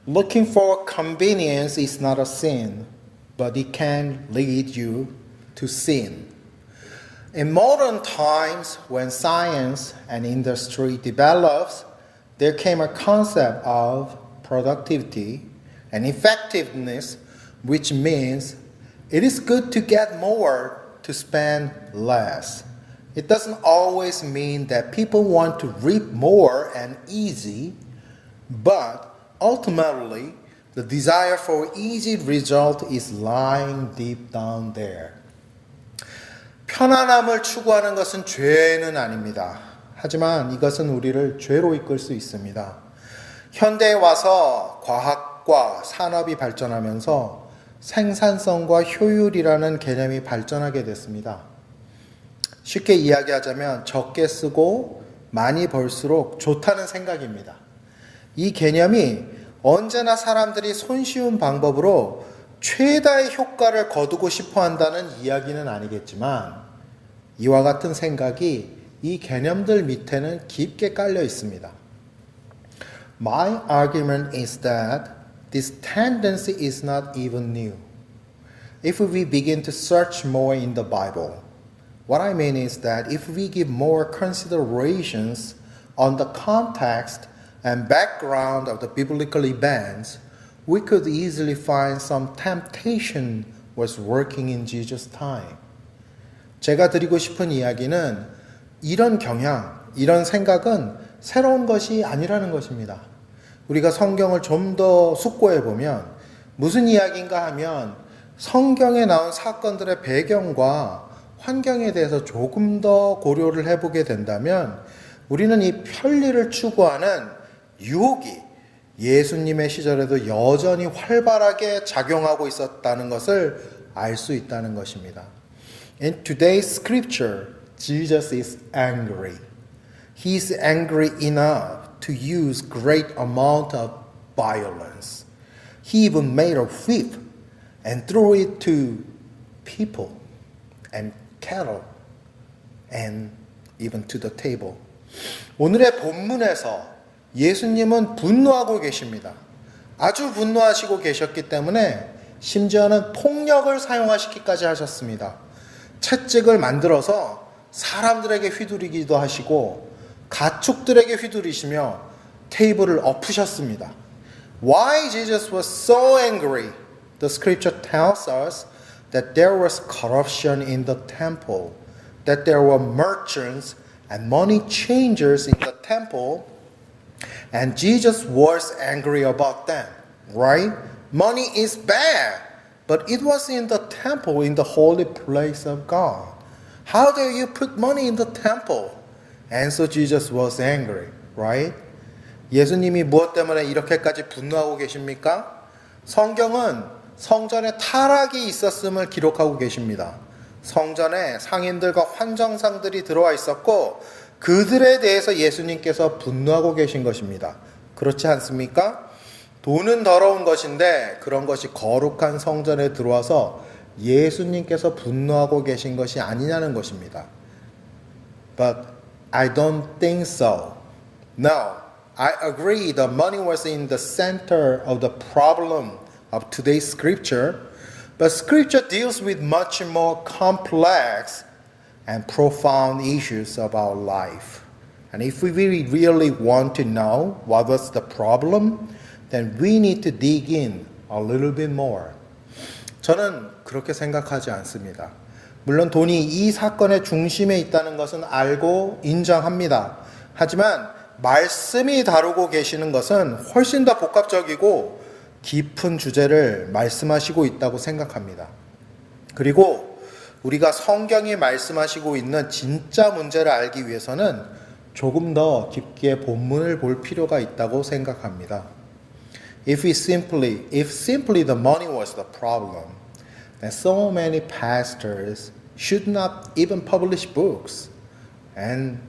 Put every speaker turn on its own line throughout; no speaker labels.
Looking for convenience is not a sin, but it can lead you to sin. In modern times, when science and industry develops, there came a concept of productivity and effectiveness, which means it is good to get more to spend less. It doesn't always mean that people want to reap more and easy, but ultimately, the desire for easy result is lying deep down there. 편안함을 추구하는 것은 죄는 아닙니다. 하지만 이것은 우리를 죄로 이끌 수 있습니다. 현대에 와서 과학과 산업이 발전하면서 생산성과 효율이라는 개념이 발전하게 됐습니다. 쉽게 이야기하자면 적게 쓰고 많이 벌수록 좋다는 생각입니다. 이 개념이 언제나 사람들이 손쉬운 방법으로 최다의 효과를 거두고 싶어 한다는 이야기는 아니겠지만 이와 같은 생각이 이 개념들 밑에는 깊게 깔려 있습니다. My argument is that this tendency is not even new. If we begin to search more in the Bible, what I mean is that if we give more considerations on the context and background of the biblical events, we could easily find some temptation was working in Jesus' time. 제가 드리고 싶은 이야기는 이런 경향, 이런 생각은 새로운 것이 아니라는 것입니다. 우리가 성경을 좀 더 숙고해 보면 무슨 이야기인가 하면 성경에 나온 사건들의 배경과 환경에 대해서 조금 더 고려를 해보게 된다면 우리는 이 편리를 추구하는 유혹이 예수님의 시절에도 여전히 활발하게 작용하고 있었다는 것을 알 수 있다는 것입니다. In today's scripture, Jesus is angry. He is angry enough to use great amount of violence. He even made a whip and threw it to people and cattle and even to the table. 오늘의 본문에서 예수님은 분노하고 계십니다. 아주 분노하시고 계셨기 때문에 심지어는 폭력을 사용하시기까지 하셨습니다. 채찍을 만들어서 사람들에게 휘두르기도 하시고 가축들에게 휘두르시며 테이블을 엎으셨습니다. Why Jesus was so angry? The scripture tells us that there was corruption in the temple, that there were merchants and money changers in the temple, and Jesus was angry about them, right? Money is bad, but it was in the temple, in the holy place of God. How do you put money in the temple? And so Jesus was angry, right? 예수님이 무엇 때문에 이렇게까지 분노하고 계십니까? 성경은 성전에 타락이 있었음을 기록하고 계십니다. 성전에 상인들과 환정상들이 들어와 있었고 그들에 대해서 예수님께서 분노하고 계신 것입니다. 그렇지 않습니까? 돈은 더러운 것인데 그런 것이 거룩한 성전에 들어와서 예수님께서 분노하고 계신 것이 아니냐는 것입니다. But I don't think so. No, I agree the money was in the center of the problem of today's scripture, but scripture deals with much more complex and profound issues of our life. And if we really want to know what was the problem, then we need to dig in a little bit more. 저는 그렇게 생각하지 않습니다. 물론 돈이 이 사건의 중심에 있다는 것은 알고 인정합니다. 하지만 말씀이 다루고 계시는 것은 훨씬 더 복합적이고 깊은 주제를 말씀하시고 있다고 생각합니다. 그리고 우리가 성경이 말씀하시고 있는 진짜 문제를 알기 위해서는 조금 더 깊게 본문을 볼 필요가 있다고 생각합니다. If simply the money was the problem, then so many pastors should not even publish books and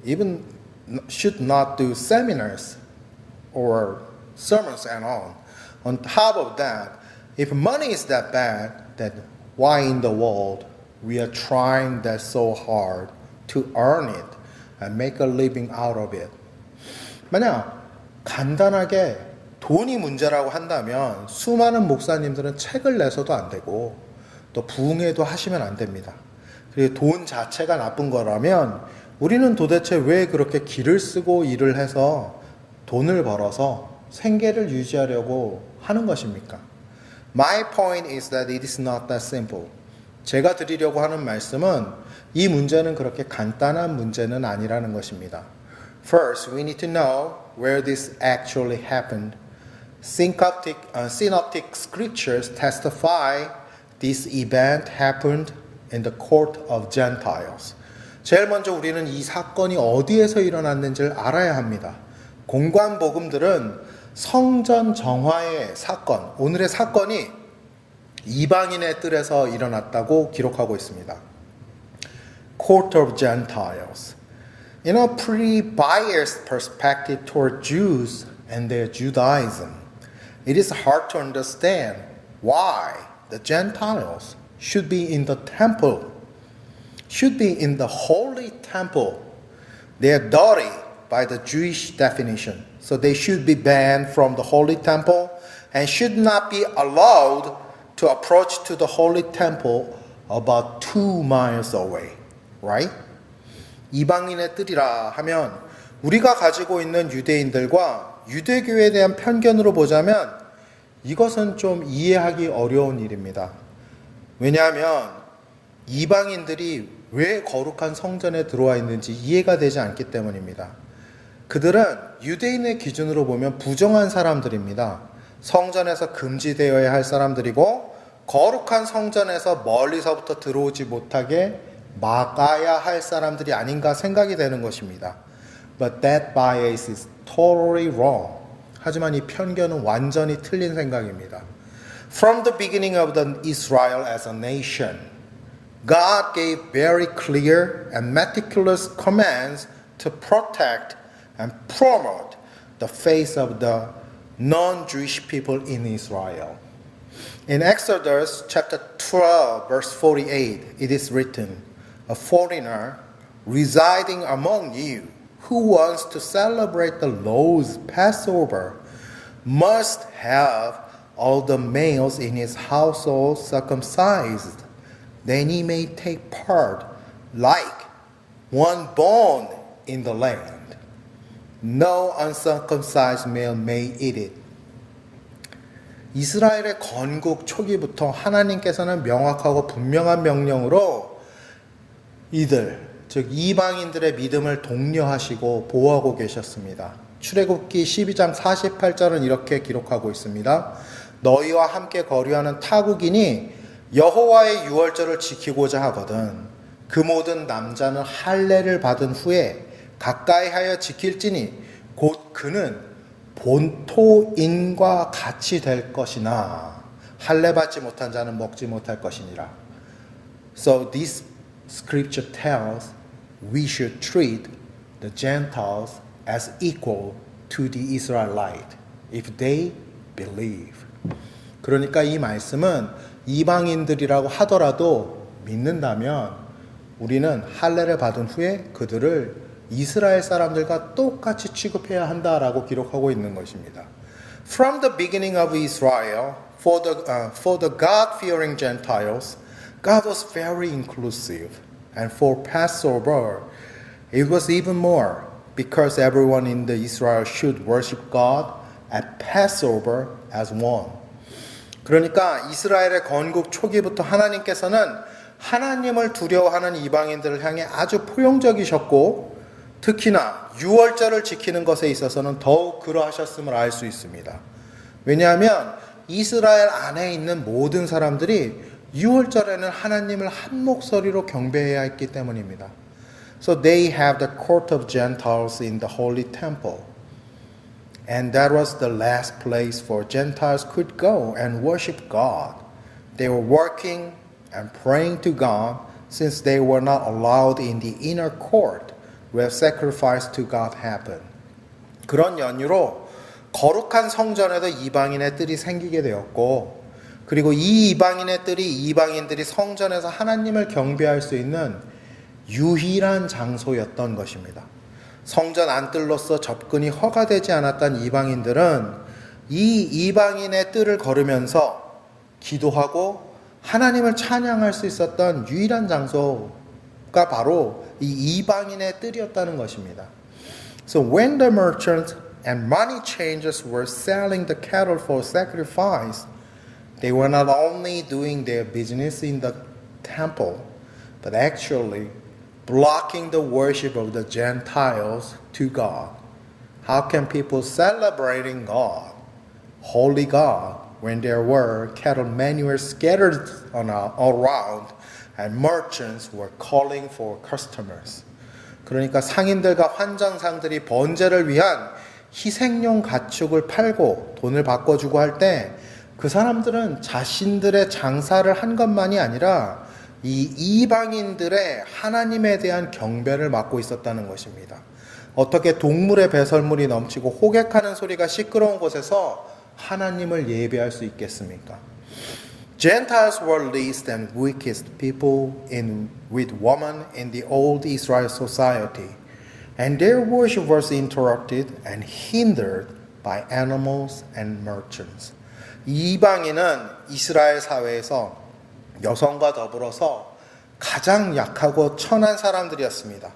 even should not do seminars or sermons and on. On top of that, if money is that bad, then why in the world we are trying that so hard to earn it and make a living out of it? 만약 간단하게 돈이 문제라고 한다면 수많은 목사님들은 책을 내서도 안 되고 또 부흥회도 하시면 안 됩니다. 그리고 돈 자체가 나쁜 거라면 우리는 도대체 왜 그렇게 기를 쓰고 일을 해서 돈을 벌어서 생계를 유지하려고 하는 것입니까? My point is that it is not that simple. 제가 드리려고 하는 말씀은 이 문제는 그렇게 간단한 문제는 아니라는 것입니다. First, we need to know where this actually happened. Synoptic scriptures testify this event happened in the court of Gentiles. 제일 먼저 우리는 이 사건이 어디에서 일어났는지를 알아야 합니다. 공관복음들은 성전 정화의 사건, 오늘의 사건이 이방인의 뜰에서 일어났다고 기록하고 있습니다. Court of Gentiles. In a pretty biased perspective toward Jews and their Judaism, it is hard to understand why the Gentiles should be in the temple, should be in the holy temple. They are dirty by the Jewish definition, so they should be banned from the holy temple and should not be allowed to approach to the holy temple about 2 miles away. Right? 이방인의 뜰이라 하면 우리가 가지고 있는 유대인들과 유대교에 대한 편견으로 보자면 이것은 좀 이해하기 어려운 일입니다. 왜냐하면 이방인들이 왜 거룩한 성전에 들어와 있는지 이해가 되지 않기 때문입니다. 그들은 유대인의 기준으로 보면 부정한 사람들입니다. 성전에서 금지되어야 할 사람들이고 거룩한 성전에서 멀리서부터 들어오지 못하게 막아야 할 사람들이 아닌가 생각이 되는 것입니다. But that bias is totally wrong. 하지만 이 편견은 완전히 틀린 생각입니다. From the beginning of the Israel as a nation, God gave very clear and meticulous commands to protect and promote the faith of the non-Jewish people in Israel. In Exodus chapter 12, verse 48, it is written, "A foreigner residing among you who wants to celebrate the Lord's Passover must have all the males in his household circumcised. Then he may take part like one born in the land. No uncircumcised male may eat it." 이스라엘의 건국 초기부터 하나님께서는 명확하고 분명한 명령으로 이들, 즉 이방인들의 믿음을 독려하시고 보호하고 계셨습니다. 출애굽기 12장 48절은 이렇게 기록하고 있습니다. 너희와 함께 거류하는 타국인이 여호와의 유월절을 지키고자 하거든 그 모든 남자는 할례를 받은 후에 가까이 하여 지킬지니 곧 그는 본토인과 같이 될 것이나 할례 받지 못한 자는 먹지 못할 것이니라. So this scripture tells we should treat the Gentiles as equal to the Israelite if they believe. 그러니까 이 말씀은 이방인들이라고 하더라도 믿는다면 우리는 할례를 받은 후에 그들을 이스라엘 사람들과 똑같이 취급해야 한다라고 기록하고 있는 것입니다. From the beginning of Israel, for the God-fearing Gentiles, God was very inclusive. And for Passover, it was even more, because everyone in the Israel should worship God at Passover as one. 그러니까 이스라엘의 건국 초기부터 하나님께서는 하나님을 두려워하는 이방인들을 향해 아주 포용적이셨고 특히나 유월절을 지키는 것에 있어서는 더욱 그러하셨음을 알 수 있습니다. 왜냐하면 이스라엘 안에 있는 모든 사람들이 유월절에는 하나님을 한 목소리로 경배해야 했기 때문입니다. So they have the court of Gentiles in the holy temple. And that was the last place for Gentiles could go and worship God. They were working and praying to God since they were not allowed in the inner court where sacrifice to God happened. 그런 연유로 거룩한 성전에도 이방인의 뜰이 생기게 되었고 그리고 이 이방인의 뜰이 이방인들이 성전에서 하나님을 경배할 수 있는 유일한 장소였던 것입니다. 성전 안뜰로서 접근이 허가되지 않았던 이방인들은 이 이방인의 뜰을 걸으면서 기도하고 하나님을 찬양할 수 있었던 유일한 장소가 바로 이 이방인의 뜰이었다는 것입니다. So when the merchants and money changers were selling the cattle for sacrifice, they were not only doing their business in the temple, but actually blocking the worship of the Gentiles to God. How can people celebrating God, holy God, when there were cattle manure scattered around and merchants were calling for customers? 그러니까 상인들과 환전상들이 번제를 위한 희생용 가축을 팔고 돈을 바꿔주고 할 때 그 사람들은 자신들의 장사를 한 것만이 아니라 이 이방인들의 하나님에 대한 경배를 맡고 있었다는 것입니다. 어떻게 동물의 배설물이 넘치고 호객하는 소리가 시끄러운 곳에서 하나님을 예배할 수 있겠습니까? Gentiles were least and weakest people with women in the old Israel society, and their worship was interrupted and hindered by animals and merchants. 이방인은 이스라엘 사회에서 여성과 더불어서 가장 약하고 천한 사람들이었습니다.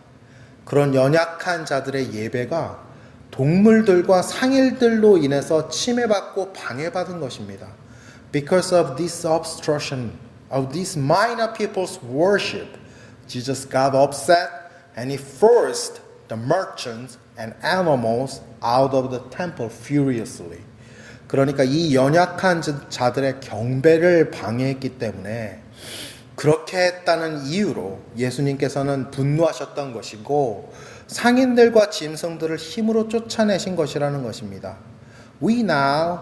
그런 연약한 자들의 예배가 동물들과 상일들로 인해서 침해받고 방해받은 것입니다. Because of this obstruction of these minor people's worship, Jesus got upset and he forced the merchants and animals out of the temple furiously. 그러니까 이 연약한 자들의 경배를 방해했기 때문에 그렇게 했다는 이유로 예수님께서는 분노하셨던 것이고 상인들과 짐승들을 힘으로 쫓아내신 것이라는 것입니다. We now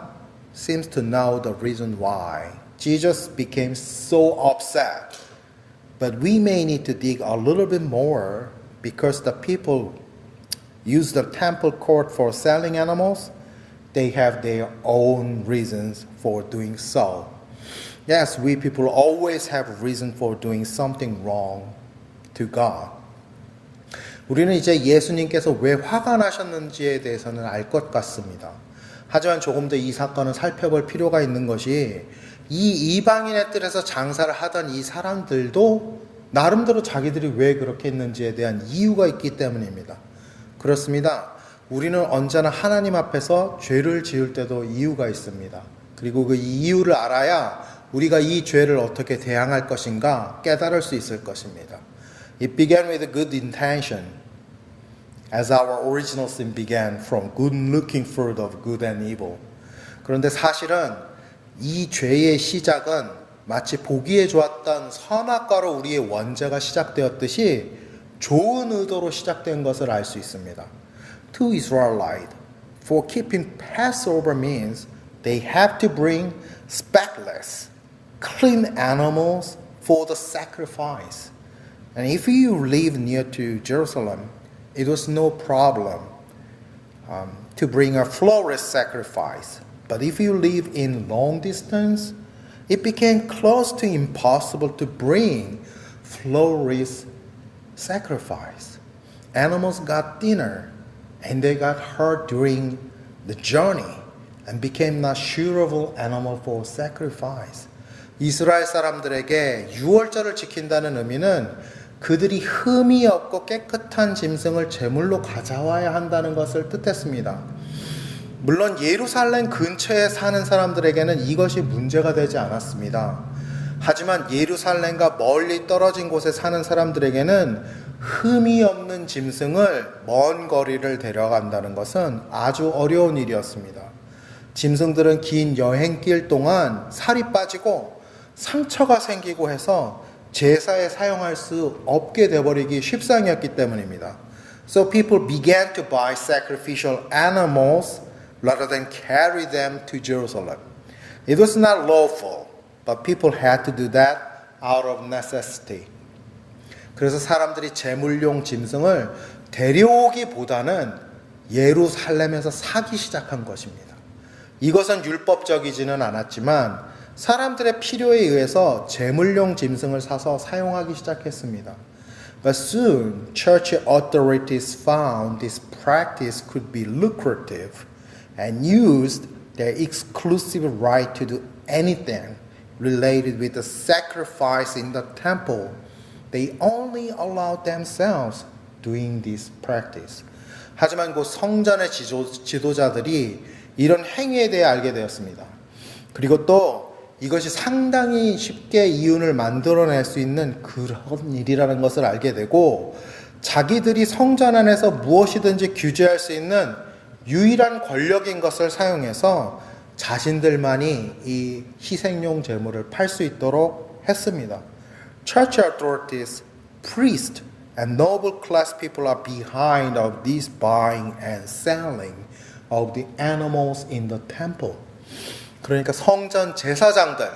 seems to know the reason why Jesus became so upset. But we may need to dig a little bit more because the people use the temple court for selling animals. They have their own reasons for doing so. Yes, we people always have reason for doing something wrong to God. 우리는 이제 예수님께서 왜 화가 나셨는지에 대해서는 알 것 같습니다. 하지만 조금 더 이 사건을 살펴볼 필요가 있는 것이 이 이방인의 뜰에서 장사를 하던 이 사람들도 나름대로 자기들이 왜 그렇게 했는지에 대한 이유가 있기 때문입니다. 그렇습니다. 우리는 언제나 하나님 앞에서 죄를 지을 때도 이유가 있습니다. 그리고 그 이유를 알아야 우리가 이 죄를 어떻게 대항할 것인가 깨달을 수 있을 것입니다. It began with a good intention, as our original sin began from good-looking fruit of good and evil. 그런데 사실은 이 죄의 시작은 마치 보기에 좋았던 선악과로 우리의 원죄가 시작되었듯이 좋은 의도로 시작된 것을 알 수 있습니다. To Israelites, for keeping Passover means they have to bring speckless, clean animals for the sacrifice. And if you live near to Jerusalem, it was no problem to bring a flawless sacrifice. But if you live in long distance, it became close to impossible to bring flawless sacrifice. Animals got thinner and they got hurt during the journey and became not suitable animal for sacrifice. 이스라엘 사람들에게 유월절을 지킨다는 의미는 그들이 흠이 없고 깨끗한 짐승을 제물로 가져와야 한다는 것을 뜻했습니다. 물론 예루살렘 근처에 사는 사람들에게는 이것이 문제가 되지 않았습니다. 하지만 예루살렘과 멀리 떨어진 곳에 사는 사람들에게는 흠이 없는 짐승을 먼 거리를 데려간다는 것은 아주 어려운 일이었습니다. 짐승들은 긴 여행길 동안 살이 빠지고 상처가 생기고 해서 제사에 사용할 수 없게 되어버리기 십상이었기 때문입니다. So people began to buy sacrificial animals rather than carry them to Jerusalem. It was not lawful, but people had to do that out of necessity. 그래서 사람들이 제물용 짐승을 데려오기보다는 예루살렘에서 사기 시작한 것입니다. 이것은 율법적이지는 않았지만 사람들의 필요에 의해서 제물용 짐승을 사서 사용하기 시작했습니다. But soon, church authorities found this practice could be lucrative and used their exclusive right to do anything related with the sacrifice in the temple, they only allowed themselves doing this practice. 하지만 그 성전의 지도자들이 이런 행위에 대해 알게 되었습니다. 그리고 또 이것이 상당히 쉽게 이윤을 만들어낼 수 있는 그런 일이라는 것을 알게 되고 자기들이 성전 안에서 무엇이든지 규제할 수 있는 유일한 권력인 것을 사용해서 자신들만이 이 희생용 제물을 팔 수 있도록 했습니다. Church authorities, priests, and noble class people are behind of this buying and selling of the animals in the temple. 그러니까 성전 제사장들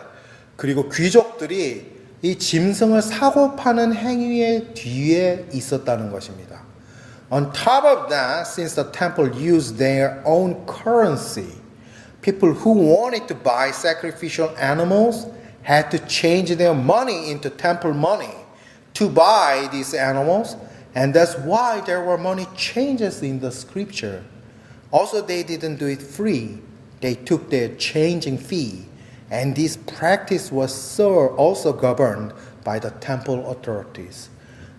그리고 귀족들이 이 짐승을 사고 파는 행위의 뒤에 있었다는 것입니다. On top of that, since the temple used their own currency, people who wanted to buy sacrificial animals had to change their money into temple money to buy these animals, and that's why there were money changes in the scripture. Also, they didn't do it free. They took their changing fee, and this practice was also governed by the temple authorities.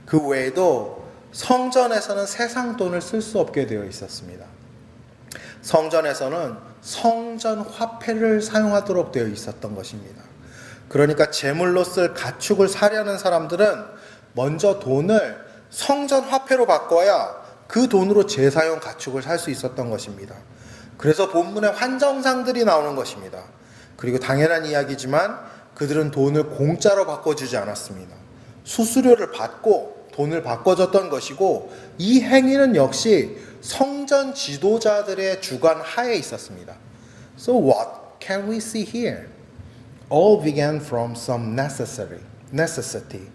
그 외에도 성전에서는 세상 돈을 쓸 수 없게 되어 있었습니다. 성전에서는 성전 화폐를 사용하도록 되어 있었던 것입니다. 그러니까 제물로 쓸 가축을 사려는 사람들은 먼저 돈을 성전 화폐로 바꿔야 그 돈으로 제사용 가축을 살 수 있었던 것입니다. 그래서 본문에 환정상들이 나오는 것입니다. 그리고 당연한 이야기지만 그들은 돈을 공짜로 바꿔주지 않았습니다. 수수료를 받고 돈을 바꿔줬던 것이고 이 행위는 역시 성전 지도자들의 주관 하에 있었습니다. So what can we see here? All began from some necessity,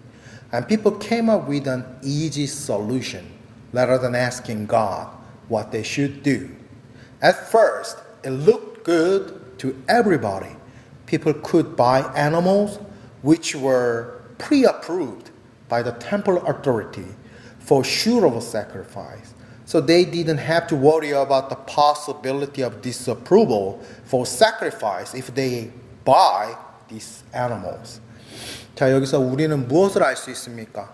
and people came up with an easy solution rather than asking God what they should do. At first, it looked good to everybody. People could buy animals which were pre-approved by the temple authority for sure of a sacrifice. So they didn't have to worry about the possibility of disapproval for sacrifice if they buy these animals. 자, 여기서 우리는 무엇을 알 수 있습니까?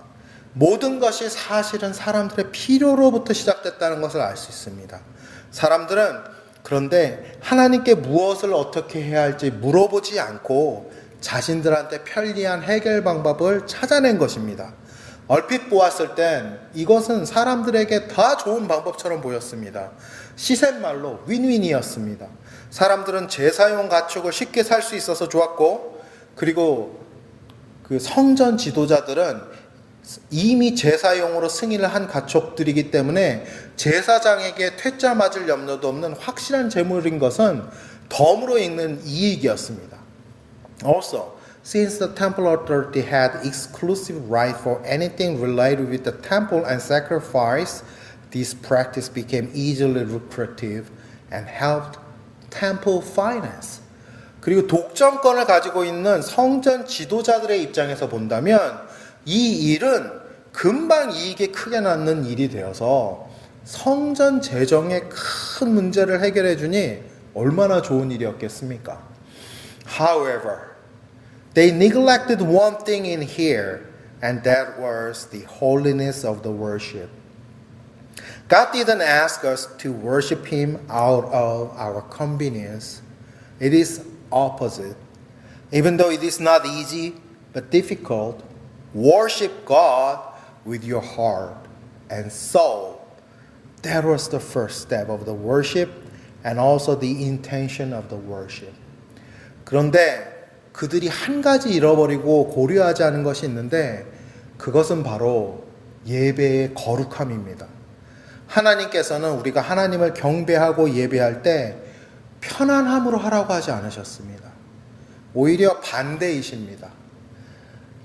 모든 것이 사실은 사람들의 필요로부터 시작됐다는 것을 알 수 있습니다. 사람들은 그런데 하나님께 무엇을 어떻게 해야 할지 물어보지 않고 자신들한테 편리한 해결 방법을 찾아낸 것입니다. 얼핏 보았을 땐 이것은 사람들에게 다 좋은 방법처럼 보였습니다. 시샘말로 윈윈이었습니다. 사람들은 제사용 가축을 쉽게 살 수 있어서 좋았고, 그리고 그 성전 지도자들은 이미 제사용으로 승인을 한 가축들이기 때문에 제사장에게 퇴짜 맞을 염려도 없는 확실한 제물인 것은 덤으로 읽는 이익이었습니다. Also, since the temple authority had exclusive right for anything related with the temple and sacrifice, this practice became easily lucrative and helped temple finance. 그리고 독점권을 가지고 있는 성전 지도자들의 입장에서 본다면 이 일은 금방 이익이 크게 낳는 일이 되어서 성전 재정의 큰 문제를 해결해 주니 얼마나 좋은 일이었겠습니까? However, they neglected one thing in here, and that was the holiness of the worship. God didn't ask us to worship Him out of our convenience. It is opposite. Even though it is not easy but difficult, worship God with your heart and soul. That was the first step of the worship and also the intention of the worship. 그런데 그들이 한 가지 잃어버리고 고려하지 않은 것이 있는데 그것은 바로 예배의 거룩함입니다. 하나님께서는 우리가 하나님을 경배하고 예배할 때 편안함으로 하라고 하지 않으셨습니다. 오히려 반대이십니다.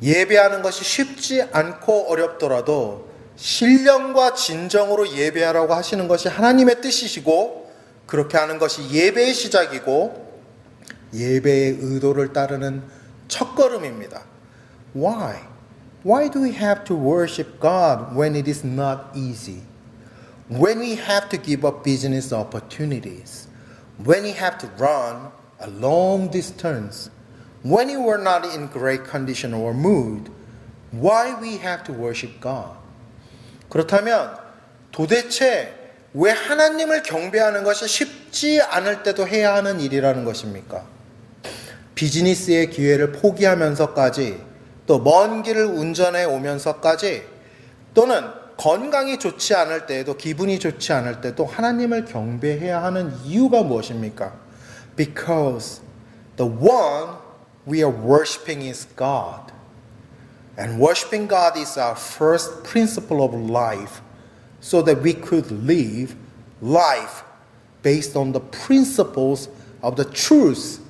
예배하는 것이 쉽지 않고 어렵더라도 신령과 진정으로 예배하라고 하시는 것이 하나님의 뜻이시고 그렇게 하는 것이 예배의 시작이고 예배의 의도를 따르는 첫걸음입니다. Why? Why do we have to worship God when it is not easy? When we have to give up business opportunities? when you have to run a long distance, when you were not in great condition or mood, why we have to worship God? 그렇다면 도대체 왜 하나님을 경배하는 것이 쉽지 않을 때도 해야 하는 일이라는 것입니까? 비즈니스의 기회를 포기하면서까지 또 먼 길을 운전해 오면서까지 또는 건강이 좋지 않을 때에도 기분이 좋지 않을 때도 하나님을 경배해야 하는 이유가 무엇입니까? Because the one we are worshiping is God. And worshiping God is our first principle of life so that we could live life based on the principles of the truth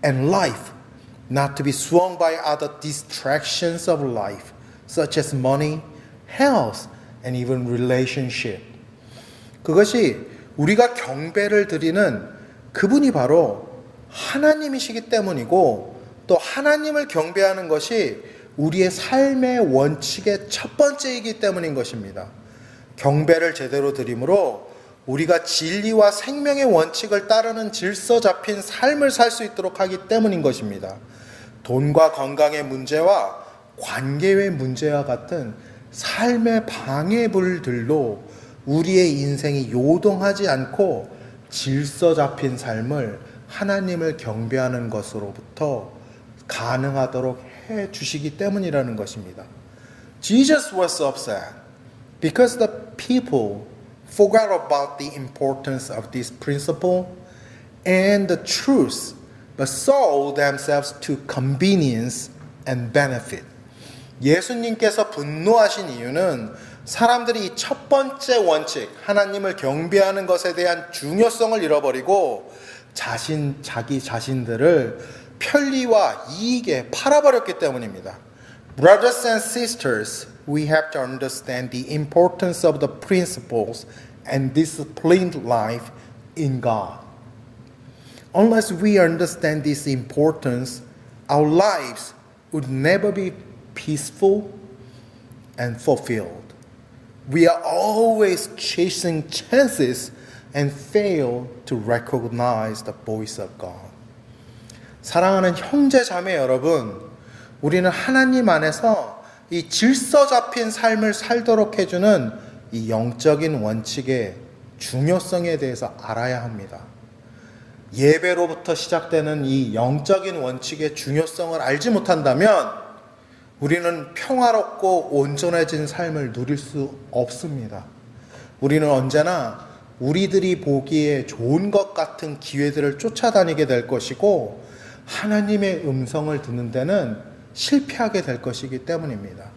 and life, not to be swung by other distractions of life, such as money, health, and even relationship. 그것이 우리가 경배를 드리는 그분이 바로 하나님이시기 때문이고 또 하나님을 경배하는 것이 우리의 삶의 원칙의 첫 번째이기 때문인 것입니다. 경배를 제대로 드림으로 우리가 진리와 생명의 원칙을 따르는 질서 잡힌 삶을 살 수 있도록 하기 때문인 것입니다. 돈과 건강의 문제와 관계의 문제와 같은 삶의 방해물들로 우리의 인생이 요동하지 않고 질서 잡힌 삶을 하나님을 경배하는 것으로부터 가능하도록 해 주시기 때문이라는 것입니다. Jesus was upset because the people forgot about the importance of this principle and the truth, but sold themselves to convenience and benefit. 예수님께서 분노하신 이유는 사람들이 이 첫 번째 원칙, 하나님을 경배하는 것에 대한 중요성을 잃어버리고 자기 자신들을 편리와 이익에 팔아버렸기 때문입니다. Brothers and sisters, we have to understand the importance of the principles and disciplined life in God. Unless we understand this importance, our lives would never be peaceful and fulfilled. We are always chasing chances and fail to recognize the voice of God. 사랑하는 형제 자매 여러분, 우리는 하나님 안에서 이 질서 잡힌 삶을 살도록 해주는 이 영적인 원칙의 중요성에 대해서 알아야 합니다. 예배로부터 시작되는 이 영적인 원칙의 중요성을 알지 못한다면 우리는 평화롭고 온전해진 삶을 누릴 수 없습니다. 우리는 언제나 우리들이 보기에 좋은 것 같은 기회들을 쫓아다니게 될 것이고 하나님의 음성을 듣는 데는 실패하게 될 것이기 때문입니다.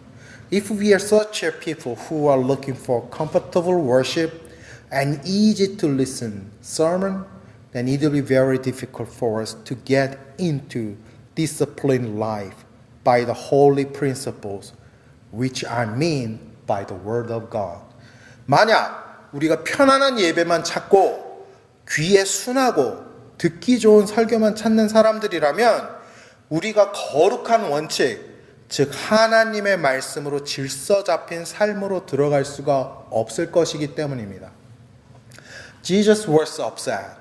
If we are such a people who are looking for comfortable worship and easy to listen sermon, then it will be very difficult for us to get into disciplined life by the holy principles, which I mean by the word of God. 만약 우리가 편안한 예배만 찾고 귀에 순하고 듣기 좋은 설교만 찾는 사람들이라면 우리가 거룩한 원칙, 즉 하나님의 말씀으로 질서 잡힌 삶으로 들어갈 수가 없을 것이기 때문입니다. Jesus was upset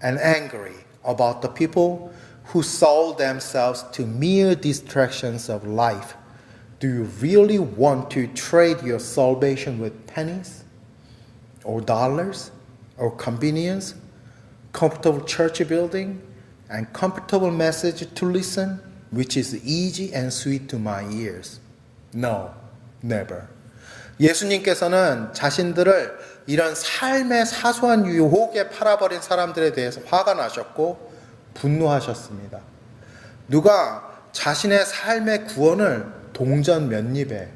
and angry about the people who sold themselves to mere distractions of life. Do you really want to trade your salvation with pennies or dollars or convenience, comfortable church building, and comfortable message to listen, which is easy and sweet to my ears? No, never. 예수님께서는 자신들을 이런 삶의 사소한 유혹에 팔아버린 사람들에 대해서 화가 나셨고 분노하셨습니다. 누가 자신의 삶의 구원을 동전 몇 입에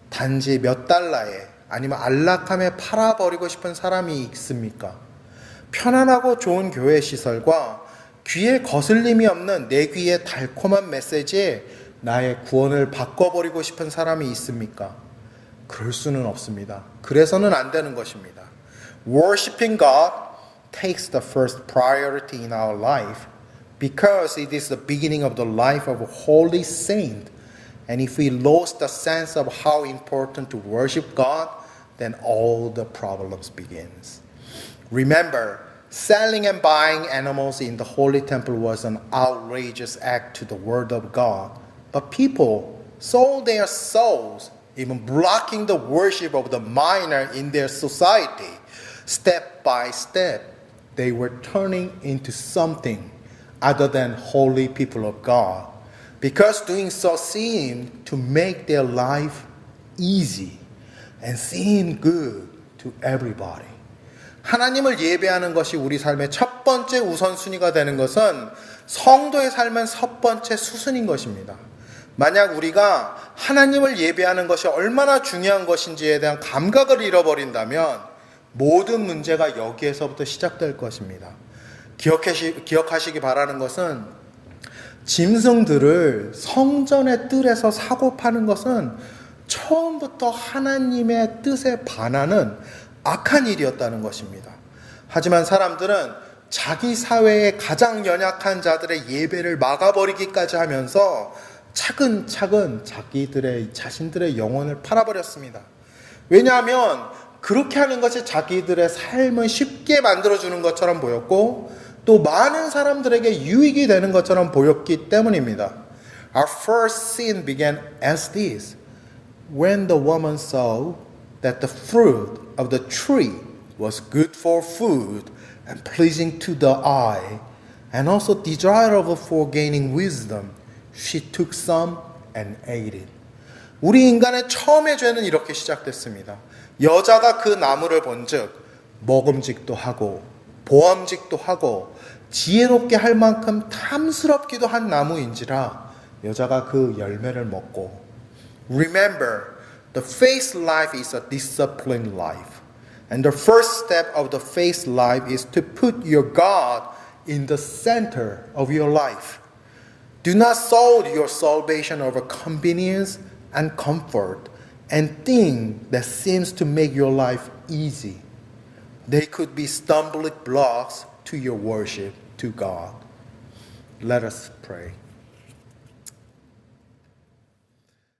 단지 몇 달러에 아니면 안락함에 팔아버리고 싶은 사람이 있습니까? 편안하고 좋은 교회 시설과 귀에 거슬림이 없는 내 귀에 달콤한 메시지에 나의 구원을 바꿔버리고 싶은 사람이 있습니까? 그럴 수는 없습니다. 그래서는 안 되는 것입니다. Worshiping God takes the first priority in our life because it is the beginning of the life of a holy saint. And if we lose the sense of how important to worship God, then all the problems begins. Remember, Selling and buying animals in the holy temple was an outrageous act to the word of God. But people sold their souls, even blocking the worship of the minor in their society. Step by step, they were turning into something other than holy people of God, because doing so seemed to make their life easy and seem good to everybody. 하나님을 예배하는 것이 우리 삶의 첫 번째 우선순위가 되는 것은 성도의 삶의 첫 번째 수순인 것입니다. 만약 우리가 하나님을 예배하는 것이 얼마나 중요한 것인지에 대한 감각을 잃어버린다면 모든 문제가 여기에서부터 시작될 것입니다. 기억하시기 바라는 것은 짐승들을 성전의 뜰에서 사고 파는 것은 처음부터 하나님의 뜻에 반하는 악한 일이었다는 것입니다. 하지만 사람들은 자기 사회의 가장 연약한 자들의 예배를 막아버리기까지 하면서 차근차근 자신들의 영혼을 팔아버렸습니다. 왜냐하면 그렇게 하는 것이 자기들의 삶을 쉽게 만들어주는 것처럼 보였고 또 많은 사람들에게 유익이 되는 것처럼 보였기 때문입니다. Our first sin began as this. When the woman saw that the fruit of the tree was good for food and pleasing to the eye and also desirable for gaining wisdom, she took some and ate it. 우리 인간의 처음의 죄는 이렇게 시작됐습니다. 여자가 그 나무를 본즉 먹음직도 하고 보암직도 하고 지혜롭게 할 만큼 탐스럽기도 한 나무인지라 여자가 그 열매를 먹고. Remember, the faith life is a disciplined life. And the first step of the faith life is to put your God in the center of your life. Do not sold your salvation over convenience and comfort and things that seems to make your life easy. They could be stumbling blocks to your worship to God. Let us pray.